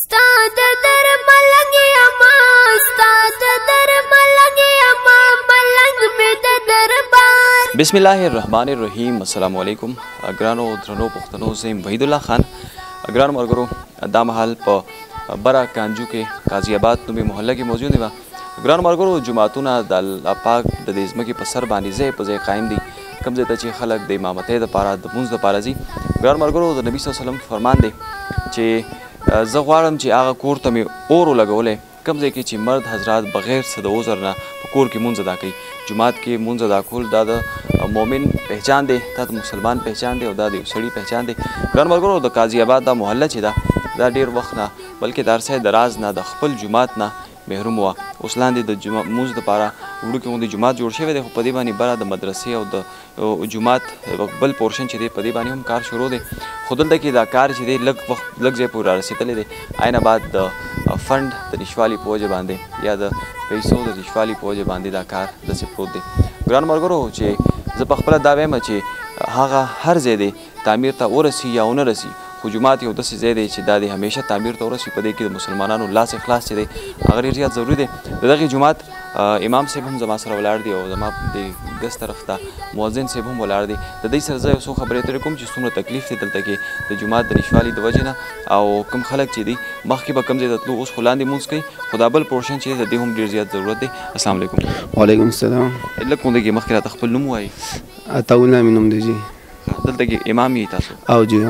ستاد در ملنگ اما ستاد در ملنگ اما ملنگ می دربار. بسم الله الرحمن الرحیم. السلام علیکم ګرانو درنو پښتنو. زه وحید الله خان. ګرانو ملګرو، دا مهال په برا کانجو کې قاضي آباد نومي محله کې موجود یم. ګرانو ملګرو، جوماتونه د الله پاک د دې ځمکې په سر باندې ځای په ځای قایم دي، کوم ځای ته چې خلک د امامتۍ دپاره د لمونځ دپاره ځي. ګرانو ملګرو، د نبي صلی الله علیه وسلم فرمان دی چې زه غواړم چې هغه کور ته مې اور ولګولی، کوم ځای کې چې مرد حضرات بغیر څه د عذر نه په کور کې مونځ ادا کوي. جومات کې مونځ ادا کول دا د مؤمن پہچان دی، دا د مسلمان پہچان دی او دا د یو سړي پہچان دی. ګرانو ملګرو، د قاضي آباد دا محله چې ده دا ډېر وخت نه بلکې د هر څه د راز نه د خپل جومات نه محروم وه. اوس لاندې د مونځ دپاره وړوکی غوندې جومات جوړ شوی دی، خو په دې باندې بره د مدرسې او د جومات بل پورشن چې دی په دې باندې هم کار شروع دی. خو دلته کې دا کار چې دی لږ ځای پورې رارسېدلی دی. عین بعد د فنډ د نشوالي په وجه باندې یا د پیسو د نشوالي په وجه باندې دا کار داسې پروت دی. ګرانو ملګرو، چې زه پخپله دا وایم چې هغه هر ځای دی تعمیر ته ورسي یا ونه رسي، خو جومات یو داسې ځای دی چې دا د همیشه تعمیر ته ورسي. په دې کې د مسلمانانو لاس اخلاص چې دی هغه ډېر زیات ضروري دی. د دغې جومات امام صاحب هم زما سره ولاړ دی او زما د ګس طرف ته مؤذن صاحب هم ولاړ دی. د دوی سره زه یو څو خبرې اترې کوم چې څومره تکلیف دی دلته کې د جومات د نشوالي د وجې نه، او کوم خلک چې دي مخکې به کوم ځای ته تلو اوس خو لاندې مونځ کوي، خو دا بل پورشن چې دی د دې هم ډېر زیات ضرورت دی. السلام علیکم. وعلیکم السلام. لږ غوندې کې مخکې راته خپل نوم ووایي. عطاالله مې نوم دی جی. دلته کې امام یې تاسو؟ او جی.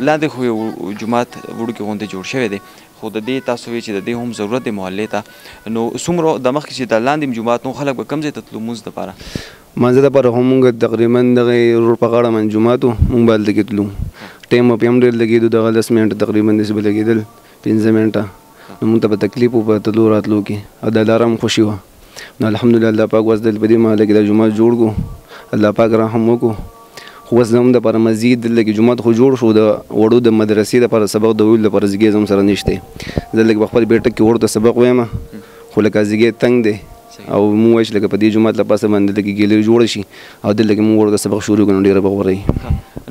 لاندې خو یو جومات وړوکی غوندې جوړ شوی دی، خو د دې تاسو وایي چې د دې هم ضرورت دی محلې ته. نو څومره د مخکې چې د لاندې جومات نو خلک به کوم ځای ته تلو مونځ دپاره؟ مانځه دپاره خو مونږ تقریبا دغه روډ په غاړه باندې جومات و، مونږ به هلته کې تلو. ټایم به هم ډېر لګېدو، دغه 10 منټه تقریبا داسې به لګېدل، 15 منټه. نو مونږ ته به تکلیف و په تلو راتلو کې، او د لاره هم خوشي وه. نو الحمدلله الله پاک اوس دلته په دې محله کې دا جومات جوړ کړو، الله پاک رحم وکړو. خو اوس زموږ دپاره مزید دلته کې جومات خو جوړ شو، د وړو د مدرسې دپاره سبق د ویلو دپاره ځګې زموږ سره نشته. دلته کې په خپل بیټک کې وړو ته سبق وایم، خو لکه ځګې تنګ دی او مونږ وایو چې لکه په دې جومات له پاسه باندې دلته کې ګیلري جوړه شي او دلته کې مونږ وړو ته سبق شروع کړو، ډېره به غوره وي.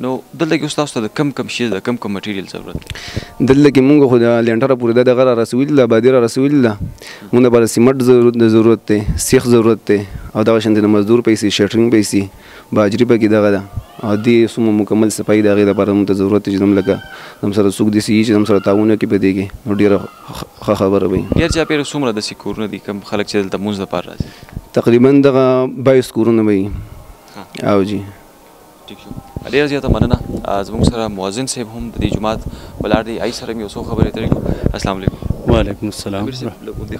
نو دلته کې اوس تاسو ته د کم شي د کم مټیریل ضرورت دی؟ دلته کې مونږ خو د لینټره پورې دغه را رسولي ده، آبادي را رسولي ده. مونږ دپاره سیمنټ ضرورت دی، سیخ ضرورت دی، او دغه شانتې د مزدور پیسې، شټرینګ پیسې، باجري پکې دغه ده، او دې څومره مکمل صفایي د هغې دپاره مونږ ته ضرورت دی چې زموږ لکه زموږ سره څوک داسې وي چې زموږ سره تعاون وکړي په دې کې، نو ډېره ښه خبره وي. ډېر چاپېره څومره داسې کورونه دي کوم خلک چې دلته مونځ دپاره راځي؟ تقریبا دغه 22 کورونه به وي. او جی ټیک شو، ډېره زیاته مننه. زموږ سره مؤذن صاحب هم د دې جومات ولاړ دی، هغې سره مې یو څو خبرې اترې کړو. السلام علیکم. وعلیکم السلام.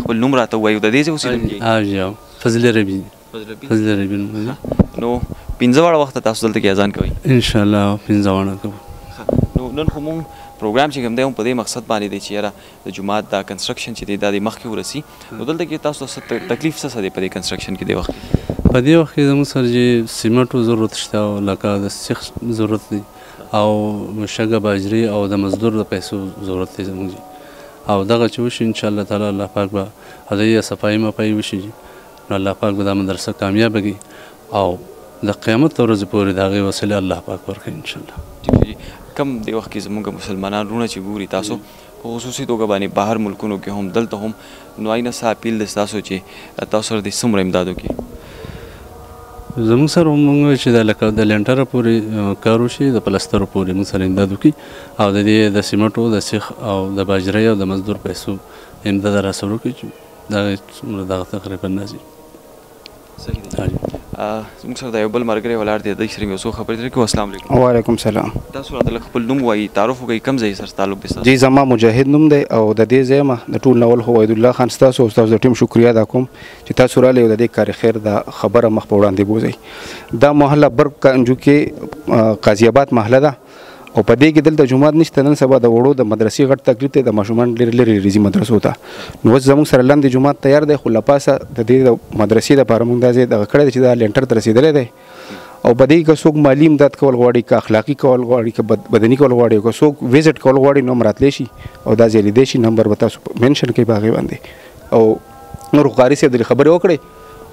خپل نوم راته ووایو، د دې ځای اوسېدونکی؟ او فضل ربی. فضل ربی. نو 15 واړه وخته تاسو دلته کې اذان کوئ؟ انشاءالله 15 واړه کوو. نو نن خو مونږ پروګرام چې کوم دی هم په دې مقصد باندې دی چې یاره د جومات دا کنسټرکشن چې دی دا د مخکې ورسي. نو دلته کې تاسو ته تکلیف څه دی په دې کنسټرکشن کې دې وخت کې؟ په دې وخت کې زموږ سره چې سیمنټو ضرورت شته، او لکه د سیخ ضرورت دی، او شګه باجري او د مزدور د پیسو ضرورت دی زموږ. او دغه چې وشي انشاءالله تعالی الله پاک به هغه صفایي مفایي وشي، نو الله پاک به دا مدرسه کامیابه کړي او د قیامت ورځې پورې د هغې وسیلې الله پاک ورکوي انشاءالله. کم دی وخت کې زموږ مسلمانان وروڼه چې ګوري تاسو په خصوصي توګه باندې بهر ملکونو کې هم دلته هم، نو آینه څه اپیل دی ستاسو چې تاسو سره د څومره امداد وکړي؟ زموږ سره مونږ چې د لکه د لینټره پورې کار وشي، د پلسترو پورې مونږ سره امداد وکړي، او د دې د سیمنټو، د سیخ او د باجرۍ او د مزدور پیسو امداد راسره وکړي چې دغه تقریبا راځي. صحیح دی. زموږ سره د یو بل ملګری ولاړ دی، دوی سره مې یو څو خبرې اترې کړو. السلام علیکم. وعلیکم السلام. تاسو راته خپل نوم وایي، تعارف وکړئ، کوم ځای سره تعلق دی ستاسو؟ جی زما مجاهد نوم دی، او د دې ځای ما د ټول نول خو وحید الله خان ستاسو او ستاسو د ټیم شکریا ادا کوم چې تاسو راغلئ او د دې کار خیر د خبره مخ په وړاندې بوځئ. دا محله برق کانجو کې قاضي آباد محله ده، او په دې کې دلته جومات نشته. نن سبا د وړو د مدرسې غټ تکلیف دی، د ماشومان لرې ځي مدرسو ته. نو اوس زموږ سره لاندې جومات تیار دی، خو له پاسه د دې د مدرسې دپاره مونږ دا ځای دغه کړی دی چې دا لینټر ته رسېدلی دی، او په دې کې که څوک مالي امداد کول غواړي، که اخلاقي کول غواړي، که بدني کول غواړي، که څوک وزټ کول غواړي، نو هم راتلی شي او دا ځای لیدی شي. نمبر به تاسو منشن کوي په هغې باندې. او نور قاري صاحب دلې خبرې وکړئ،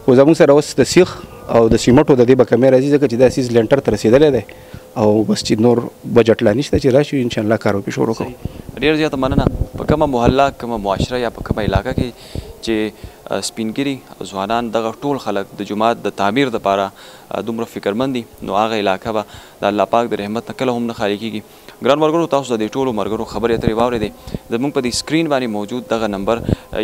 خو زموږ سره اوس د سیخ او د سیمنټو د دې به کمې راځي، ځکه چې دا سیز لینټر ته رسېدلی دی، او بس چې نور بجټ لا نشته چې راشي انشاءالله کار وکړي شروع کړو. ډېر زیاته مننه. په کومه محله کومه معاشره یا په کومه علاقه کې چې سپینګیري ځوانان دغه ټول خلک د جومات د تعمیر دپاره دومره فکرمند دي نو هغه علاقه به د الله پاک د رحمت نه کله هم نه خالي کېږي. ګران ملګرو تاسو د دې ټولو ملګرو خبرې اترې واورېدې. زموږ په دې سکرین باندې موجود دغه نمبر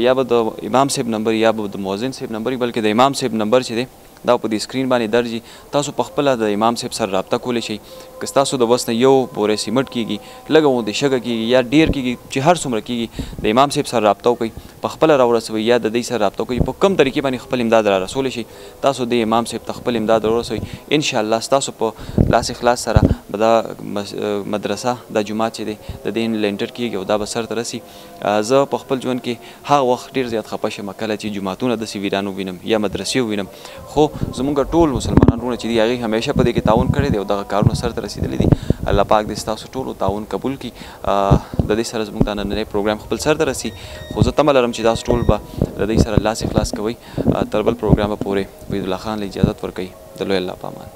یا به د امام صاحب نمبر یا به د مؤذن صاحب نمبر بلکې د امام صاحب نمبر چې دی دا په دې سکرین باندې درج وي. تاسو په خپله د امام صاحب سره رابطه کولی شئ. که ستاسو د وس نه یو بورې سیمټ کېږي لږه غوندې شګه کېږي یا ډېر کېږي چې هر څومره کېږي د امام صاحب سره رابطه وکړئ په خپله راورسوئ یا د دوی سره رابطه وکړئ په کوم طریقې باندې خپل امداد را رسولی شئ تاسو د امام صاحب ته خپل امداد راورسوئ. انشاءالله ستاسو په لاس اخلاص سره به دا مدرسه دا جومات چې دی د دې لینټر کېږي او دا به سر ته رسي. زه په خپل ژوند کې هغه وخت ډېر زیات خفه شم کله چې جوماتونه داسې ویران ووینم یا مدرسې ووینم خو زموږ ټول مسلمانان وروڼه چې دي هغې همیشه په دې کې تعاون کړی دی او دغه کارونه سر ته رسېدلي دي. الله پاک دې ستاسو ټولو تعاون قبول کړي. د دې سره زموږ دا نننی پروګرام خپل سر ته رسي خو زه تمه لرم چې تاسو ټول به د دې سره لاس اخلاص کوئ. تر بل پروګرامه پورې وحید الله خان له اجازت ورکوي. د لوی الله په امان.